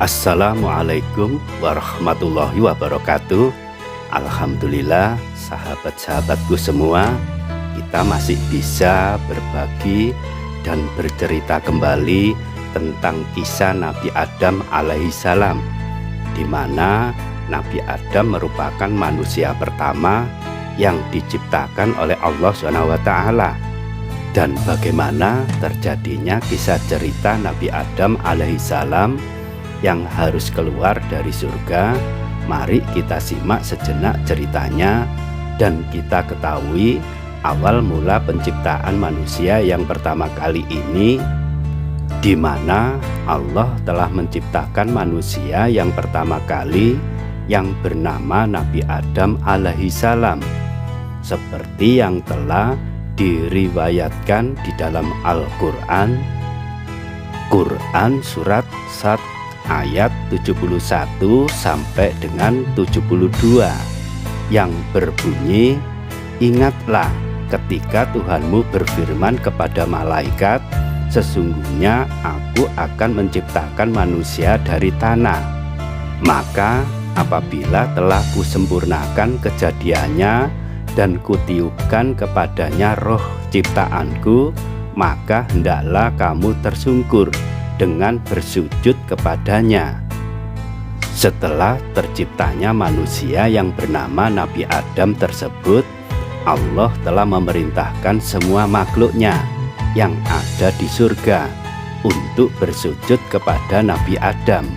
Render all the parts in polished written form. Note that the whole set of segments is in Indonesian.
Assalamualaikum warahmatullahi wabarakatuh. Alhamdulillah, sahabat-sahabatku semua, kita masih bisa berbagi dan bercerita kembali tentang kisah Nabi Adam alaihissalam, di mana Nabi Adam merupakan manusia pertama yang diciptakan oleh Allah SWT, dan bagaimana terjadinya kisah cerita Nabi Adam alaihissalam yang harus keluar dari surga. Mari kita simak sejenak ceritanya dan kita ketahui awal mula penciptaan manusia yang pertama kali ini, di mana Allah telah menciptakan manusia yang pertama kali yang bernama Nabi Adam alaihissalam, seperti yang telah diriwayatkan di dalam Al-Quran. Quran surat 1 ayat 71 sampai dengan 72 yang berbunyi, "Ingatlah ketika Tuhanmu berfirman kepada malaikat, sesungguhnya aku akan menciptakan manusia dari tanah. Maka apabila telah kusempurnakan kejadiannya dan kutiupkan kepadanya roh ciptaanku, maka hendaklah kamu tersungkur dengan bersujud kepadanya." Setelah terciptanya manusia yang bernama Nabi Adam tersebut, Allah telah memerintahkan semua makhluknya yang ada di surga untuk bersujud kepada Nabi Adam,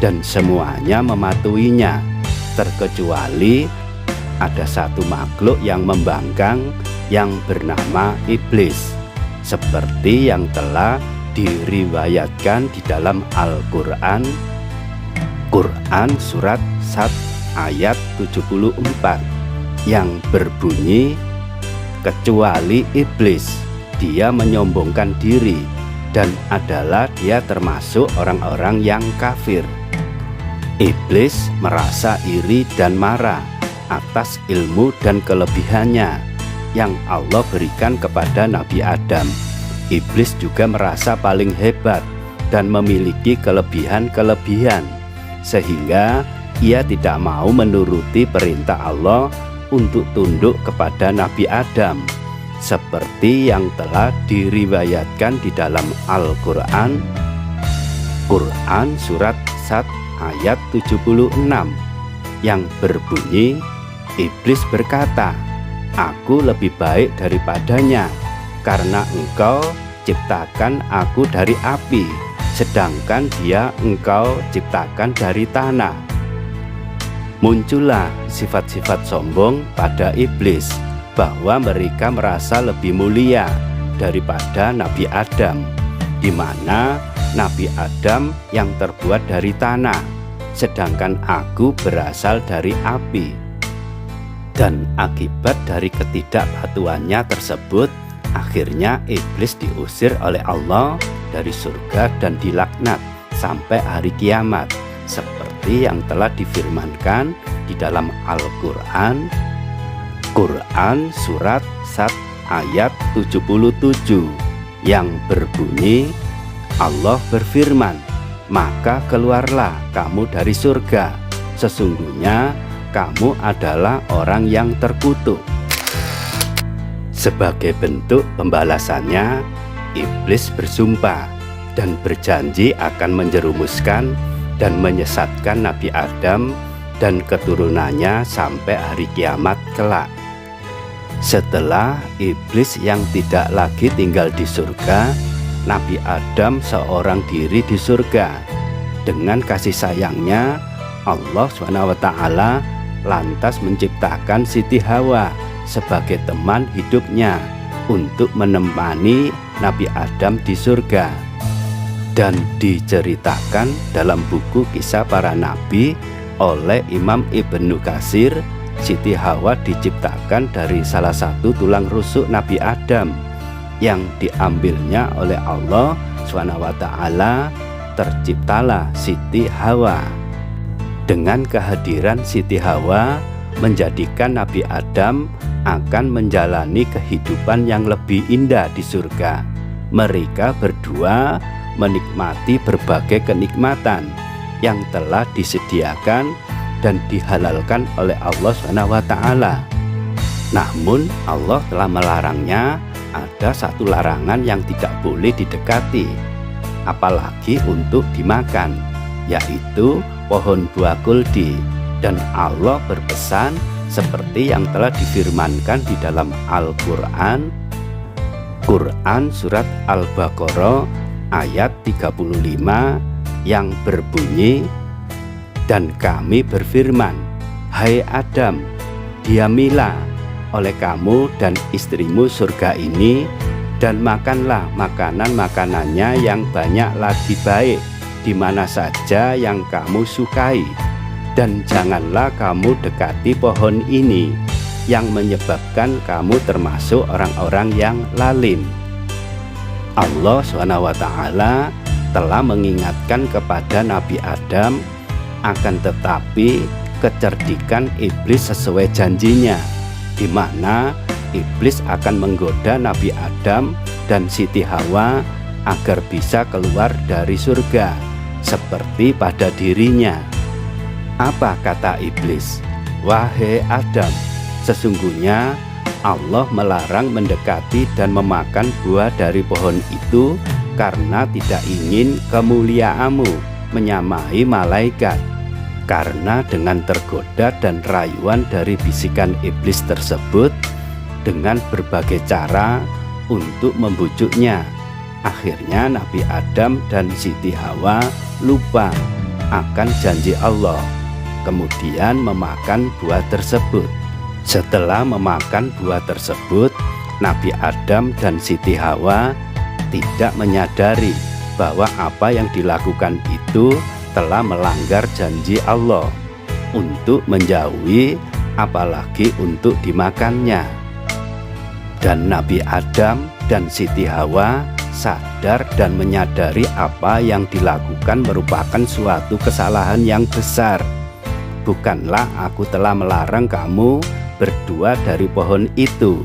dan semuanya mematuhinya, terkecuali ada satu makhluk yang membangkang yang bernama iblis, seperti yang telah diriwayatkan di dalam Al-Quran. Quran surat 1 ayat 74 yang berbunyi, "Kecuali iblis, dia menyombongkan diri dan adalah dia termasuk orang-orang yang kafir." Iblis merasa iri dan marah atas ilmu dan kelebihannya yang Allah berikan kepada Nabi Adam. Iblis juga merasa paling hebat dan memiliki kelebihan-kelebihan, sehingga ia tidak mau menuruti perintah Allah untuk tunduk kepada Nabi Adam, seperti yang telah diriwayatkan di dalam Al-Quran. Quran surat 1 ayat 76 yang berbunyi, "Iblis berkata, aku lebih baik daripadanya, karena engkau ciptakan aku dari api, sedangkan dia engkau ciptakan dari tanah." Muncullah sifat-sifat sombong pada iblis, bahwa mereka merasa lebih mulia daripada Nabi Adam, di mana Nabi Adam yang terbuat dari tanah, sedangkan aku berasal dari api. Dan akibat dari ketidakpatuhannya tersebut, akhirnya iblis diusir oleh Allah dari surga dan dilaknat sampai hari kiamat, seperti yang telah difirmankan di dalam Al-Quran. Quran surat 1 ayat 77 yang berbunyi, Allah berfirman, "Maka keluarlah kamu dari surga, sesungguhnya kamu adalah orang yang terkutuk." Sebagai bentuk pembalasannya, iblis bersumpah dan berjanji akan menjerumuskan dan menyesatkan Nabi Adam dan keturunannya sampai hari kiamat kelak. Setelah iblis yang tidak lagi tinggal di surga, Nabi Adam seorang diri di surga. Dengan kasih sayangnya, Allah SWT lantas menciptakan Siti Hawa sebagai teman hidupnya untuk menemani Nabi Adam di surga. Dan diceritakan dalam buku Kisah Para Nabi oleh Imam Ibnu Katsir, Siti Hawa diciptakan dari salah satu tulang rusuk Nabi Adam yang diambilnya oleh Allah SWT. Terciptalah Siti Hawa. Dengan kehadiran Siti Hawa menjadikan Nabi Adam akan menjalani kehidupan yang lebih indah di surga. Mereka berdua menikmati berbagai kenikmatan yang telah disediakan dan dihalalkan oleh Allah SWT. Namun Allah telah melarangnya. Ada satu larangan yang tidak boleh didekati, apalagi untuk dimakan, yaitu pohon buah kuldi. Dan Allah berpesan seperti yang telah difirmankan di dalam Al-Quran, surat Al-Baqarah ayat 35 yang berbunyi, "Dan kami berfirman, hai Adam, diamilah oleh kamu dan istrimu surga ini, dan makanlah makanan-makanannya yang banyak lagi baik di mana saja yang kamu sukai, dan janganlah kamu dekati pohon ini yang menyebabkan kamu termasuk orang-orang yang lalim." Allah SWT telah mengingatkan kepada Nabi Adam, akan tetapi kecerdikan iblis sesuai janjinya, di mana iblis akan menggoda Nabi Adam dan Siti Hawa agar bisa keluar dari surga seperti pada dirinya. Apa kata iblis? "Wahai Adam, sesungguhnya Allah melarang mendekati dan memakan buah dari pohon itu karena tidak ingin kemuliaanmu menyamai malaikat." Karena dengan tergoda dan rayuan dari bisikan iblis tersebut, dengan berbagai cara untuk membujuknya, akhirnya Nabi Adam dan Siti Hawa lupa akan janji Allah, kemudian memakan buah tersebut. Setelah memakan buah tersebut, Nabi Adam dan Siti Hawa tidak menyadari bahwa apa yang dilakukan itu telah melanggar janji Allah untuk menjauhi, apalagi untuk dimakannya. Dan Nabi Adam dan Siti Hawa sadar dan menyadari apa yang dilakukan merupakan suatu kesalahan yang besar. "Bukanlah aku telah melarang kamu berdua dari pohon itu,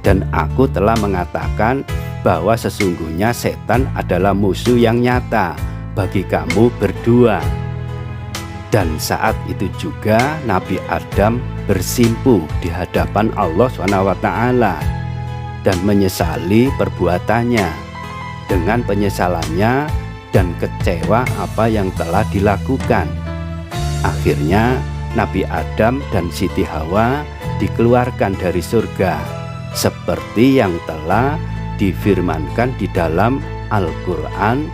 dan aku telah mengatakan bahwa sesungguhnya setan adalah musuh yang nyata bagi kamu berdua." Dan saat itu juga Nabi Adam bersimpuh di hadapan Allah SWT dan menyesali perbuatannya. Dengan penyesalannya dan kecewa apa yang telah dilakukan, akhirnya Nabi Adam dan Siti Hawa dikeluarkan dari surga seperti yang telah difirmankan di dalam Al-Quran,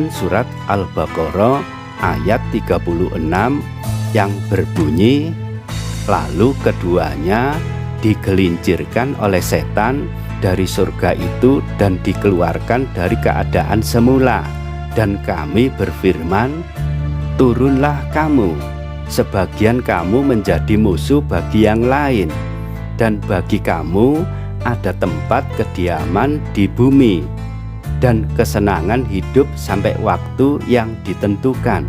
surat Al-Baqarah ayat 36 yang berbunyi, "Lalu keduanya digelincirkan oleh setan dari surga itu dan dikeluarkan dari keadaan semula, dan kami berfirman, turunlah kamu, sebagian kamu menjadi musuh bagi yang lain, dan bagi kamu ada tempat kediaman di bumi dan kesenangan hidup sampai waktu yang ditentukan."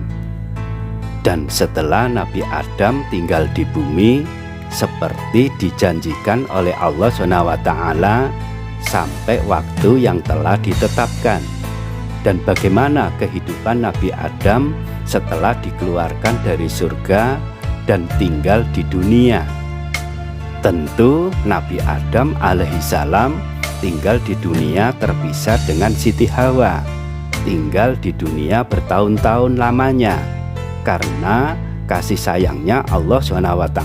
Dan setelah Nabi Adam tinggal di bumi seperti dijanjikan oleh Allah SWT sampai waktu yang telah ditetapkan. Dan bagaimana kehidupan Nabi Adam setelah dikeluarkan dari surga dan tinggal di dunia? Tentu Nabi Adam alaihissalam tinggal di dunia terpisah dengan Siti Hawa, tinggal di dunia bertahun-tahun lamanya, karena kasih sayangnya Allah SWT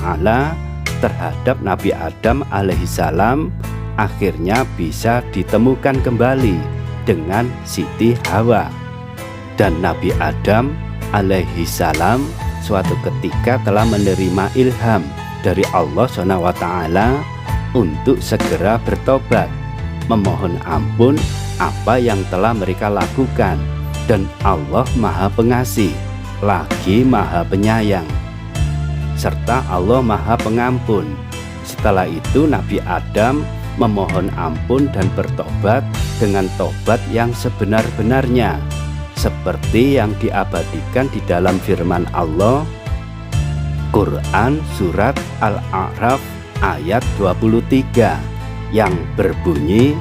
terhadap Nabi Adam alaihissalam akhirnya bisa ditemukan kembali dengan Siti Hawa. Dan Nabi Adam alaihissalam suatu ketika telah menerima ilham dari Allah SWT untuk segera bertobat, memohon ampun apa yang telah mereka lakukan. Dan Allah Maha Pengasih lagi Maha Penyayang, serta Allah Maha Pengampun. Setelah itu Nabi Adam memohon ampun dan bertobat dengan tobat yang sebenar-benarnya, seperti yang diabadikan di dalam firman Allah, Quran surat Al-A'raf ayat 23 yang berbunyi,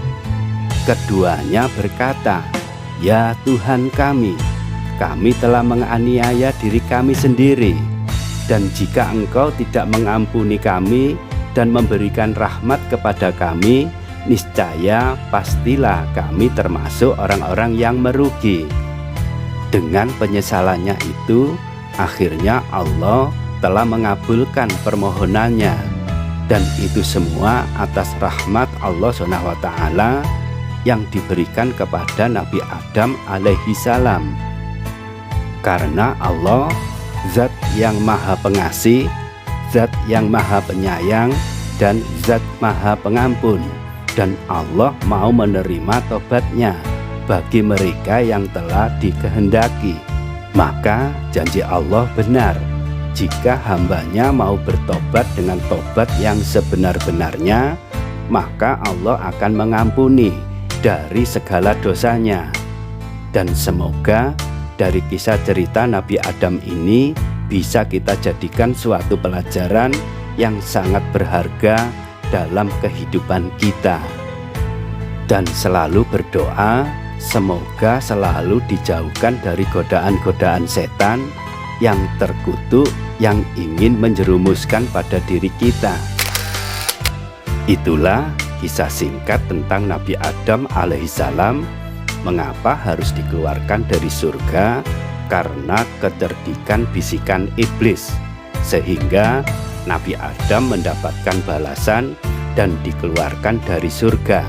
"Keduanya berkata, ya Tuhan kami, kami telah menganiaya diri kami sendiri. Dan jika Engkau tidak mengampuni kami dan memberikan rahmat kepada kami, niscaya pastilah kami termasuk orang-orang yang merugi." Dengan penyesalannya itu, akhirnya Allah telah mengabulkan permohonannya, dan itu semua atas rahmat Allah SWT yang diberikan kepada Nabi Adam alaihi salam. Karena Allah zat yang maha pengasih, zat yang maha penyayang, dan zat maha pengampun, dan Allah mau menerima tobatnya bagi mereka yang telah dikehendaki. Maka janji Allah benar, jika hambanya mau bertobat dengan tobat yang sebenar-benarnya, maka Allah akan mengampuni dari segala dosanya. Dan semoga dari kisah cerita Nabi Adam ini bisa kita jadikan suatu pelajaran yang sangat berharga dalam kehidupan kita. Dan selalu berdoa semoga selalu dijauhkan dari godaan-godaan setan yang terkutuk, yang ingin menjerumuskan pada diri kita. Itulah kisah singkat tentang Nabi Adam alaihissalam, mengapa harus dikeluarkan dari surga karena kecerdikan bisikan iblis, sehingga Nabi Adam mendapatkan balasan dan dikeluarkan dari surga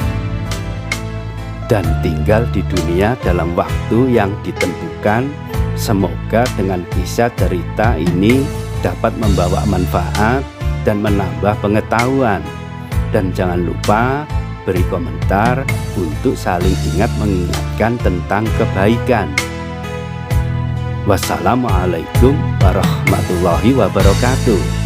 dan tinggal di dunia dalam waktu yang ditentukan. Semoga dengan kisah cerita ini dapat membawa manfaat dan menambah pengetahuan. Dan jangan lupa beri komentar untuk saling ingat mengingatkan tentang kebaikan. Wassalamualaikum warahmatullahi wabarakatuh.